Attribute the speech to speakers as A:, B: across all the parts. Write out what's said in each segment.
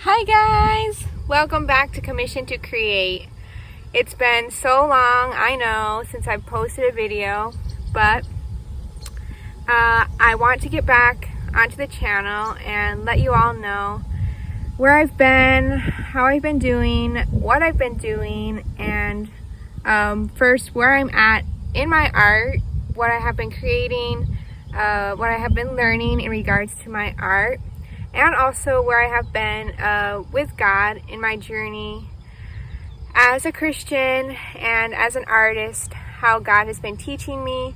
A: Hi guys! Welcome back to Commission to Create. It's been so long, I know, since I've posted a video, but I want to get back onto the channel and let you all know where I've been, how I've been doing, what I've been doing, and first where I'm at in my art, what I have been creating, what I have been learning in regards to my art, and also where I have been with God in my journey as a Christian and as an artist, how God has been teaching me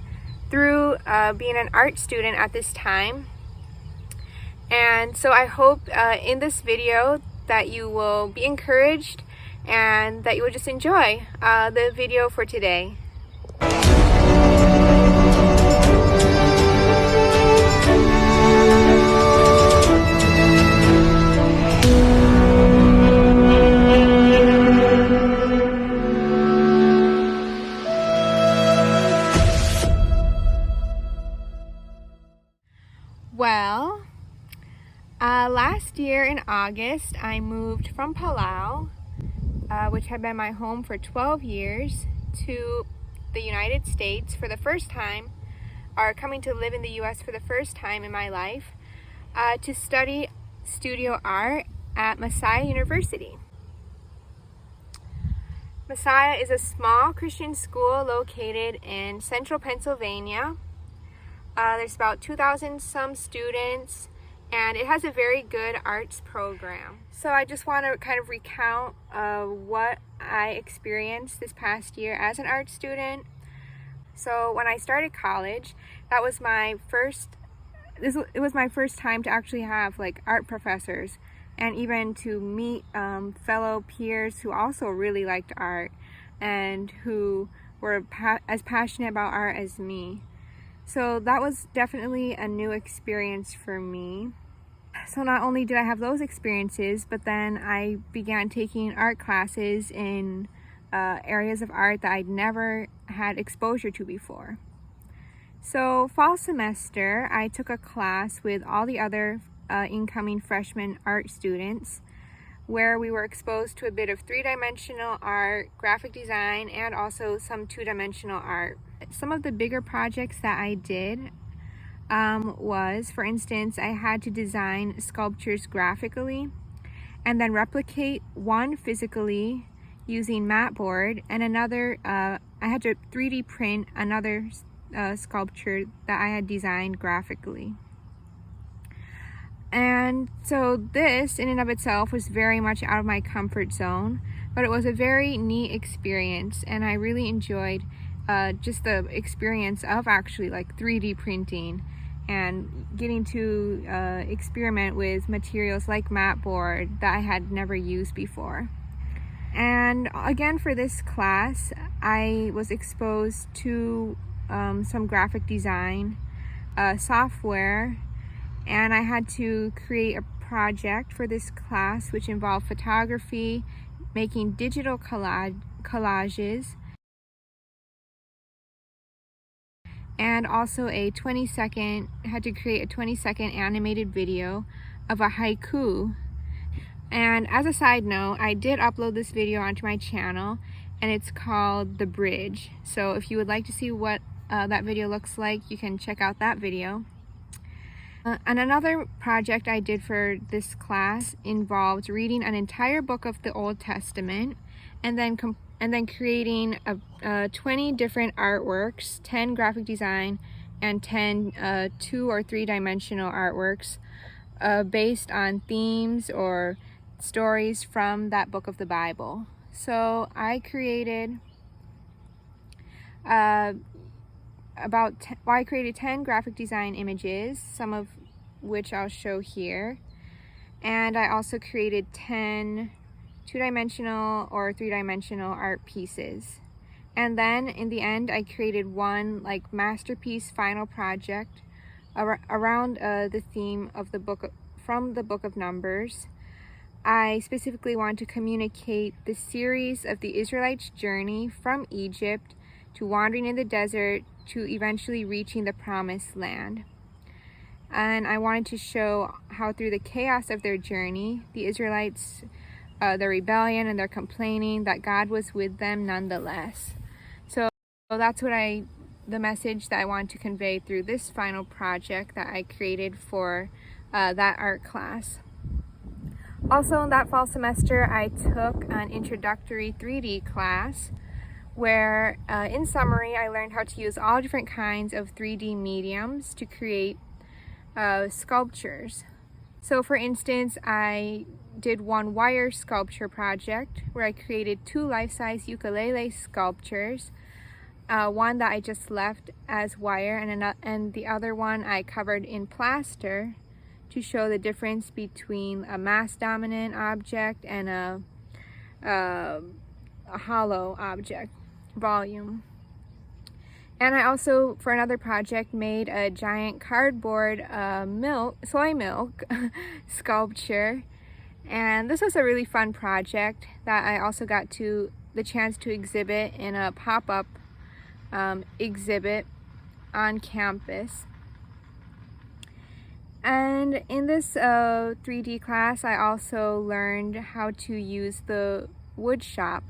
A: through being an art student at this time. And so I hope in this video that you will be encouraged and that you will just enjoy the video for today. Well, last year in August, I moved from Palau, which had been my home for 12 years, to the United States for the first time, or coming to live in the US for the first time in my life, to study studio art at Messiah University. Messiah is a small Christian school located in central Pennsylvania. There's about 2,000 some students, and it has a very good arts program. So I just want to kind of recount what I experienced this past year as an art student. So when I started college, that was my first, it was my first time to actually have like art professors and even to meet fellow peers who also really liked art and who were as passionate about art as me. So that was definitely a new experience for me. So not only did I have those experiences, but then I began taking art classes in areas of art that I'd never had exposure to before. So fall semester, I took a class with all the other incoming freshman art students where we were exposed to a bit of three-dimensional art, graphic design, and also some two-dimensional art. Some of the bigger projects that I did was, for instance, I had to design sculptures graphically and then replicate one physically using mat board, and another, I had to 3D print another sculpture that I had designed graphically. And so this in and of itself was very much out of my comfort zone, but it was a very neat experience, and I really enjoyed just the experience of actually like 3D printing and getting to experiment with materials like mat board that I had never used before. And again, for this class, I was exposed to some graphic design software, and I had to create a project for this class which involved photography, making digital collages, and also had to create a 20-second animated video of a haiku. And as a side note, I did upload this video onto my channel, and it's called The Bridge. So if you would like to see what that video looks like, you can check out that video. And another project I did for this class involved reading an entire book of the Old Testament and then creating 20 different artworks, 10 graphic design and 10 two or three dimensional artworks based on themes or stories from that book of the Bible. So I created I created 10 graphic design images, some of which I'll show here. And I also created 10 two-dimensional or three-dimensional art pieces. And then in the end, I created one like masterpiece final project around the theme of the book, from the book of Numbers. I specifically want to communicate the series of the Israelites' journey from Egypt to wandering in the desert to eventually reaching the promised land. and I wanted to show how through the chaos of their journey, the Israelites, their rebellion and their complaining, that God was with them nonetheless. So that's the message that I wanted to convey through this final project that I created for that art class. Also, in that fall semester, I took an introductory 3D class where, in summary, I learned how to use all different kinds of 3D mediums to create sculptures. So for instance, I did one wire sculpture project where I created 2 life-size ukulele sculptures. One that I just left as wire, and the other one I covered in plaster to show the difference between a mass-dominant object and a hollow object volume. And I also, for another project, made a giant cardboard soy milk sculpture. And this was a really fun project that I also got the chance to exhibit in a pop-up exhibit on campus. And in this 3D class, I also learned how to use the wood shop.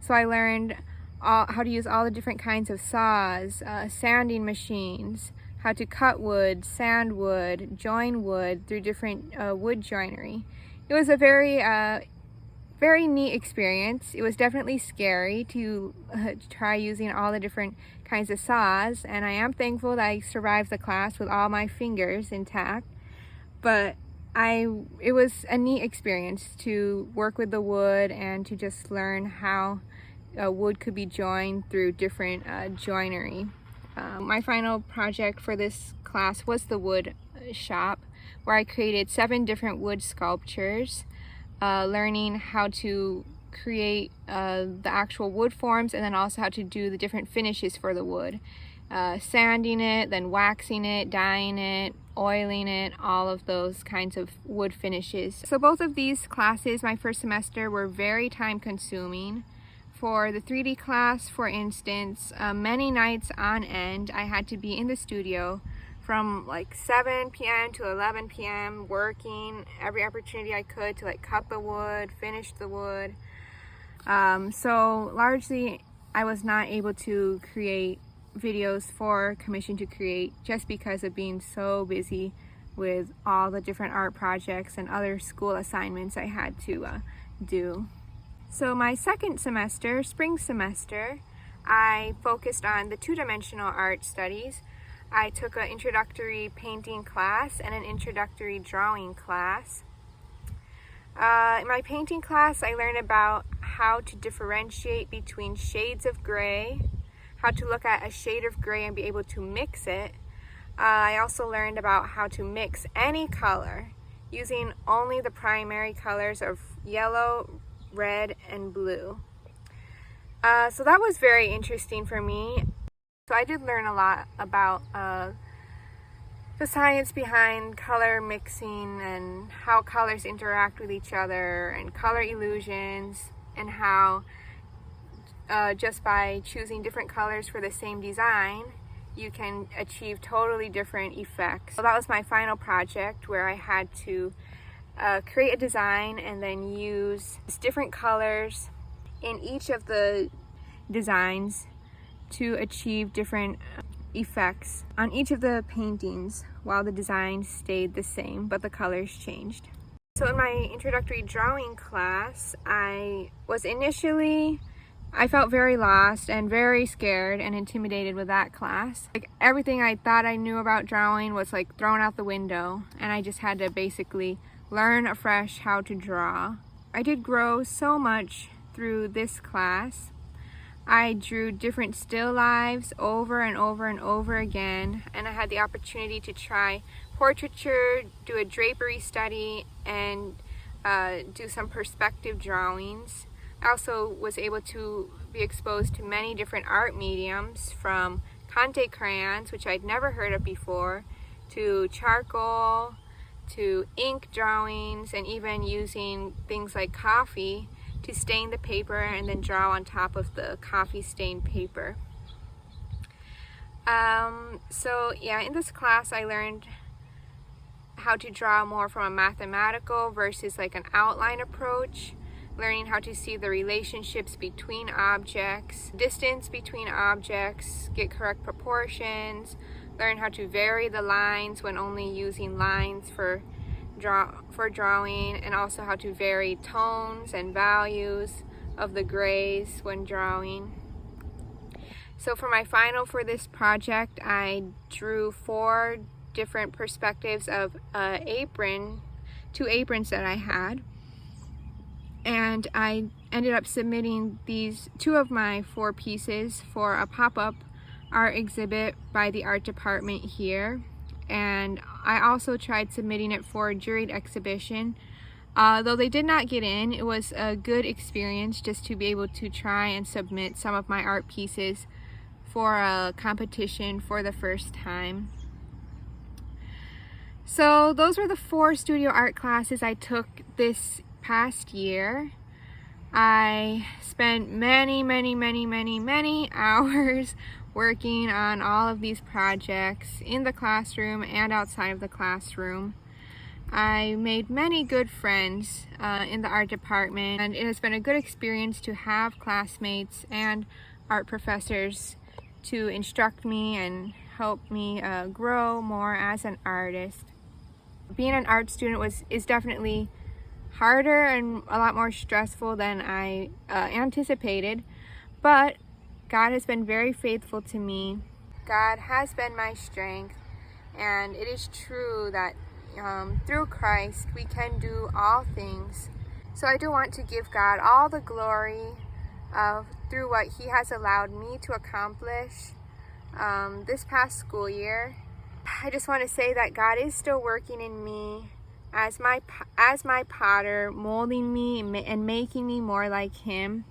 A: So I learned how to use all the different kinds of saws, sanding machines, how to cut wood, sand wood, join wood through different wood joinery. It was a very neat experience. It was definitely scary to try using all the different kinds of saws, and I am thankful that I survived the class with all my fingers intact. But it was a neat experience to work with the wood and to just learn how wood could be joined through different joinery. My final project for this class was the wood shop, where I created 7 different wood sculptures, learning how to create the actual wood forms, and then also how to do the different finishes for the wood. Sanding it, then waxing it, dyeing it, oiling it, all of those kinds of wood finishes. So both of these classes, my first semester, were very time consuming. For the 3D class, for instance, many nights on end, I had to be in the studio from like 7 p.m. to 11 p.m. working every opportunity I could to like cut the wood, finish the wood. So largely I was not able to create videos for Commission to Create just because of being so busy with all the different art projects and other school assignments I had to do. So my second semester, spring semester, I focused on the 2-dimensional art studies. I took an introductory painting class and an introductory drawing class. In my painting class, I learned about how to differentiate between shades of gray, how to look at a shade of gray and be able to mix it. I also learned about how to mix any color using only the primary colors of yellow, red, and blue. So that was very interesting for me. So I did learn a lot about the science behind color mixing and how colors interact with each other and color illusions, and how just by choosing different colors for the same design, you can achieve totally different effects. So that was my final project, where I had to create a design and then use different colors in each of the designs to achieve different effects on each of the paintings, while the design stayed the same but the colors changed. So in my introductory drawing class, I felt very lost and very scared and intimidated with that class. Like, everything I thought I knew about drawing was like thrown out the window, and I just had to basically learn afresh how to draw. I did grow so much through this class. I drew different still lives over and over and over again, and I had the opportunity to try portraiture, do a drapery study, and do some perspective drawings. I also was able to be exposed to many different art mediums, from Conte crayons, which I'd never heard of before, to charcoal, to ink drawings, and even using things like coffee to stain the paper and then draw on top of the coffee stained paper. So yeah, in this class I learned how to draw more from a mathematical versus like an outline approach, learning how to see the relationships between objects, distance between objects, get correct proportions, learn how to vary the lines when only using lines for drawing, and also how to vary tones and values of the grays when drawing. So for my final for this project, I drew 4 different perspectives of apron, 2 aprons that I had, and I ended up submitting these 2 of my 4 pieces for a pop-up art exhibit by the art department here. And I also tried submitting it for a juried exhibition. Though they did not get in, it was a good experience just to be able to try and submit some of my art pieces for a competition for the first time. So those were the 4 studio art classes I took this past year. I spent many hours working on all of these projects in the classroom and outside of the classroom. I made many good friends in the art department, and it has been a good experience to have classmates and art professors to instruct me and help me grow more as an artist. Being an art student is definitely harder and a lot more stressful than I anticipated, but God has been very faithful to me. God has been my strength, and it is true that through Christ we can do all things. So I do want to give God all the glory through what He has allowed me to accomplish this past school year. I just want to say that God is still working in me as my potter, molding me and making me more like Him.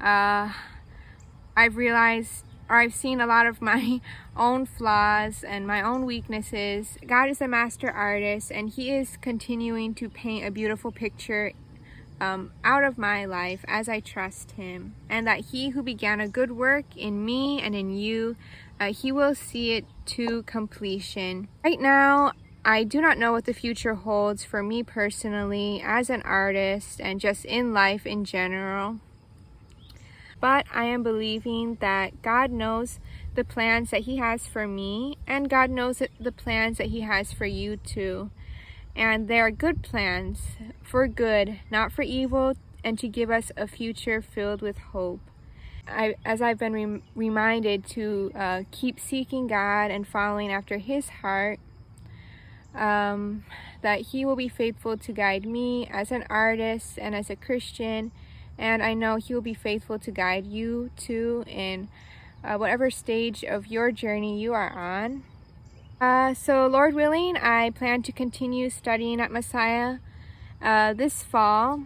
A: I've realized, or I've seen a lot of my own flaws and my own weaknesses. God is a master artist, and He is continuing to paint a beautiful picture out of my life as I trust Him. And that He who began a good work in me and in you, He will see it to completion. Right now, I do not know what the future holds for me personally as an artist and just in life in general. But I am believing that God knows the plans that He has for me, and God knows the plans that He has for you too. And they are good plans for good, not for evil, and to give us a future filled with hope. As I've been reminded to keep seeking God and following after His heart, that He will be faithful to guide me as an artist and as a Christian. And I know He will be faithful to guide you too in whatever stage of your journey you are on. So Lord willing, I plan to continue studying at Messiah this fall,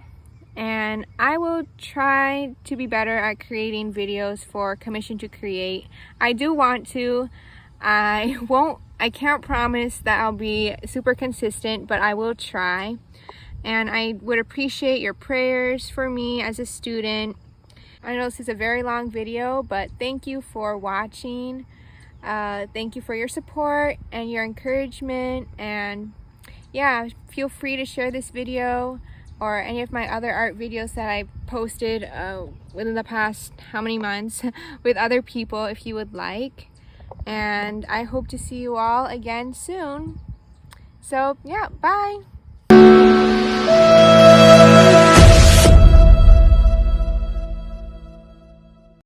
A: and I will try to be better at creating videos for Commission to Create. I do want to. I can't promise that I'll be super consistent, but I will try. And I would appreciate your prayers for me as a student. I know this is a very long video, but thank you for watching. Thank you for your support and your encouragement. And yeah, feel free to share this video or any of my other art videos that I posted within the past how many months with other people if you would like. And I hope to see you all again soon. So yeah, bye.